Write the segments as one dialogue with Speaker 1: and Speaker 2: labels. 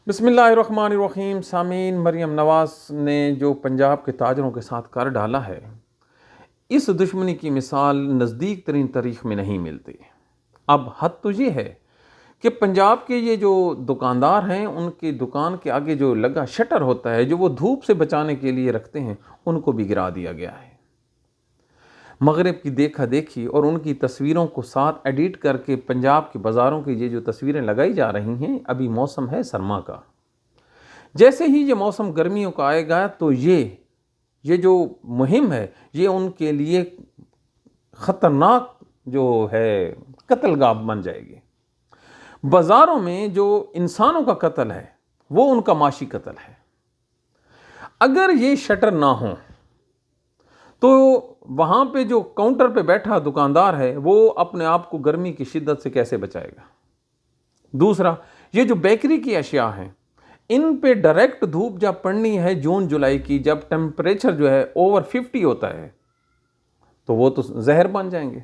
Speaker 1: بسم اللہ الرحمن الرحیم۔ سامعین، مریم نواز نے جو پنجاب کے تاجروں کے ساتھ کر ڈالا ہے، اس دشمنی کی مثال نزدیک ترین تاریخ میں نہیں ملتی۔ اب حد تو یہ ہے کہ پنجاب کے یہ جو دکاندار ہیں، ان کی دکان کے آگے جو لگا شٹر ہوتا ہے، جو وہ دھوپ سے بچانے کے لیے رکھتے ہیں، ان کو بھی گرا دیا گیا ہے۔ مغرب کی دیکھا دیکھی اور ان کی تصویروں کو ساتھ ایڈٹ کر کے پنجاب کے بازاروں کی یہ جو تصویریں لگائی جا رہی ہیں، ابھی موسم ہے سرما کا۔ جیسے ہی یہ موسم گرمیوں کا آئے گا تو یہ جو مہم ہے، یہ ان کے لیے خطرناک جو ہے قتل گاہ بن جائے گی۔ بازاروں میں جو انسانوں کا قتل ہے، وہ ان کا معاشی قتل ہے۔ اگر یہ شٹر نہ ہوں تو وہاں پہ جو کاؤنٹر پہ بیٹھا دکاندار ہے، وہ اپنے آپ کو گرمی کی شدت سے کیسے بچائے گا؟ دوسرا، یہ جو بیکری کی اشیاء ہیں، ان پہ ڈائریکٹ دھوپ جب پڑنی ہے جون جولائی کی، جب ٹیمپریچر جو ہے اوور 50 ہوتا ہے، تو وہ تو زہر بن جائیں گے،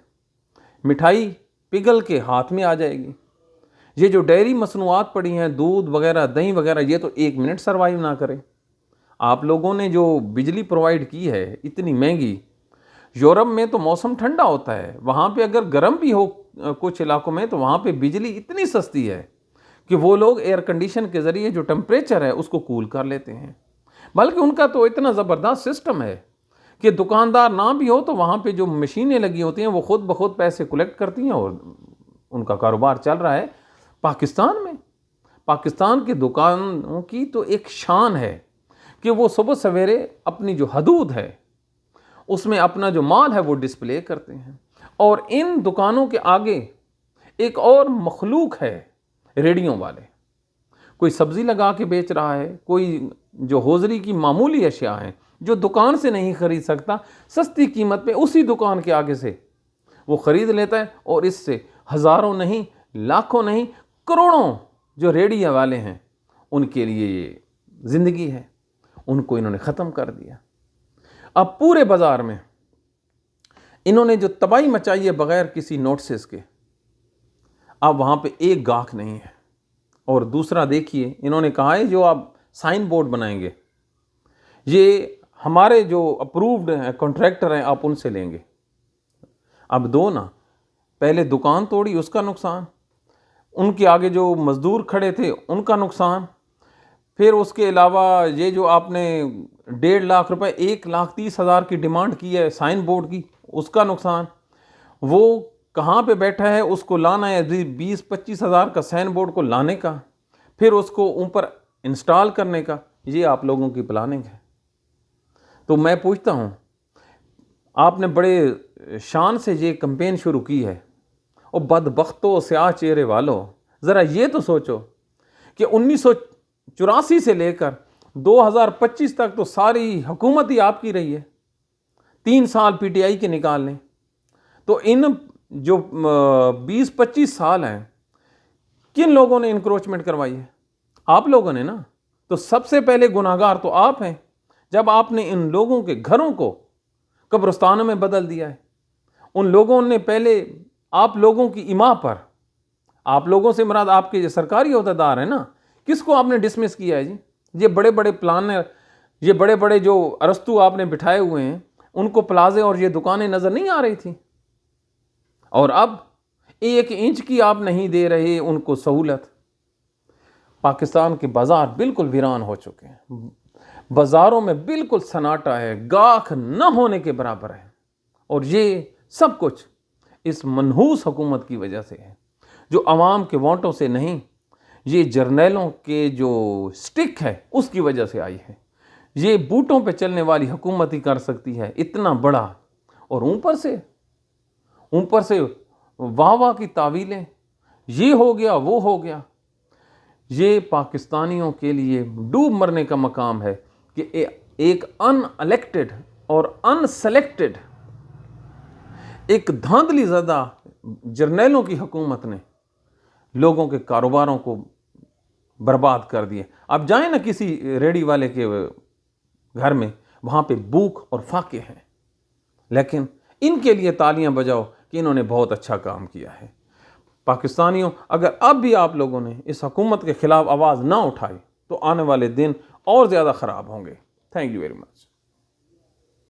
Speaker 1: مٹھائی پگھل کے ہاتھ میں آ جائے گی۔ یہ جو ڈیری مصنوعات پڑی ہیں، دودھ وغیرہ، دہی وغیرہ، یہ تو 1 منٹ سروائیو نہ کرے۔ آپ لوگوں نے جو بجلی پرووائڈ کی ہے اتنی مہنگی، یورپ میں تو موسم ٹھنڈا ہوتا ہے، وہاں پہ اگر گرم بھی ہو کچھ علاقوں میں، تو وہاں پہ بجلی اتنی سستی ہے کہ وہ لوگ ایئر کنڈیشن کے ذریعے جو ٹمپریچر ہے اس کو کول کر لیتے ہیں۔ بلکہ ان کا تو اتنا زبردست سسٹم ہے کہ دکاندار نہ بھی ہو تو وہاں پہ جو مشینیں لگی ہوتی ہیں، وہ خود بخود پیسے کلیکٹ کرتی ہیں اور ان کا کاروبار چل رہا ہے۔ پاکستان میں، پاکستان کے دکانوں کی تو ایک شان ہے کہ وہ صبح سویرے اپنی جو حدود ہے اس میں اپنا جو مال ہے وہ ڈسپلے کرتے ہیں۔ اور ان دکانوں کے آگے ایک اور مخلوق ہے، ریڑیوں والے۔ کوئی سبزی لگا کے بیچ رہا ہے، کوئی جو ہوزری کی معمولی اشیاء ہیں جو دکان سے نہیں خرید سکتا، سستی قیمت پہ اسی دکان کے آگے سے وہ خرید لیتا ہے، اور اس سے ہزاروں نہیں، لاکھوں نہیں، کروڑوں جو ریڑیاں والے ہیں ان کے لیے یہ زندگی ہے۔ ان کو انہوں نے ختم کر دیا۔ اب پورے بازار میں انہوں نے جو تباہی مچائی ہے بغیر کسی نوٹسز کے، اب وہاں پہ ایک گاہک نہیں ہے۔ اور دوسرا دیکھیے، انہوں نے کہا ہے جو آپ سائن بورڈ بنائیں گے، یہ ہمارے جو اپرووڈ کنٹریکٹر ہیں، آپ ان سے لیں گے۔ اب دو نا، پہلے دکان توڑی، اس کا نقصان، ان کے آگے جو مزدور کھڑے تھے ان کا نقصان، پھر اس کے علاوہ یہ جو آپ نے 1.5 لاکھ روپے 1,30,000 کی ڈیمانڈ کی ہے سائن بورڈ کی، اس کا نقصان، وہ کہاں پہ بیٹھا ہے، اس کو لانا ہے 20-25 ہزار کا سائن بورڈ کو لانے کا، پھر اس کو اوپر انسٹال کرنے کا، یہ آپ لوگوں کی پلاننگ ہے۔ تو میں پوچھتا ہوں، آپ نے بڑے شان سے یہ کمپین شروع کی ہے، اور بدبختو سیاہ چہرے والو، ذرا یہ تو سوچو کہ 1984 سے لے کر 2025 تک تو ساری حکومت ہی آپ کی رہی ہے، 3 سال پی ٹی آئی کے نکال لیں، تو ان جو 20-25 سال ہیں، کن لوگوں نے انکروچمنٹ کروائی ہے؟ آپ لوگوں نے نا۔ تو سب سے پہلے گناہگار تو آپ ہیں، جب آپ نے ان لوگوں کے گھروں کو قبرستانوں میں بدل دیا ہے۔ ان لوگوں نے پہلے آپ لوگوں کی اماں پر، آپ لوگوں سے مراد آپ کے جو سرکاری عہدیدار ہیں نا، کس کو آپ نے ڈسمس کیا ہے جی؟ یہ بڑے بڑے پلانر، یہ بڑے بڑے جو ارسطو آپ نے بٹھائے ہوئے ہیں، ان کو پلازے اور یہ دکانیں نظر نہیں آ رہی تھیں؟ اور اب 1 انچ کی آپ نہیں دے رہے ان کو سہولت۔ پاکستان کے بازار بالکل ویران ہو چکے ہیں، بازاروں میں بالکل سناٹا ہے، گاہک نہ ہونے کے برابر ہے، اور یہ سب کچھ اس منحوس حکومت کی وجہ سے ہے، جو عوام کے ووٹوں سے نہیں، یہ جرنیلوں کے جو سٹک ہے اس کی وجہ سے آئی ہے۔ یہ بوٹوں پہ چلنے والی حکومت ہی کر سکتی ہے اتنا بڑا، اور اوپر سے واہ واہ کی تعویلیں، یہ ہو گیا وہ ہو گیا۔ یہ پاکستانیوں کے لیے ڈوب مرنے کا مقام ہے کہ ایک ان الیکٹڈ اور ان سلیکٹڈ ایک دھاندلی زدہ جرنیلوں کی حکومت نے لوگوں کے کاروباروں کو برباد کر دیے۔ اب جائیں نا کسی ریڑی والے کے گھر میں، وہاں پہ بھوک اور فاقے ہیں، لیکن ان کے لیے تالیاں بجاؤ کہ انہوں نے بہت اچھا کام کیا ہے۔ پاکستانیوں، اگر اب بھی آپ لوگوں نے اس حکومت کے خلاف آواز نہ اٹھائی تو آنے والے دن اور زیادہ خراب ہوں گے۔ Thank you very much.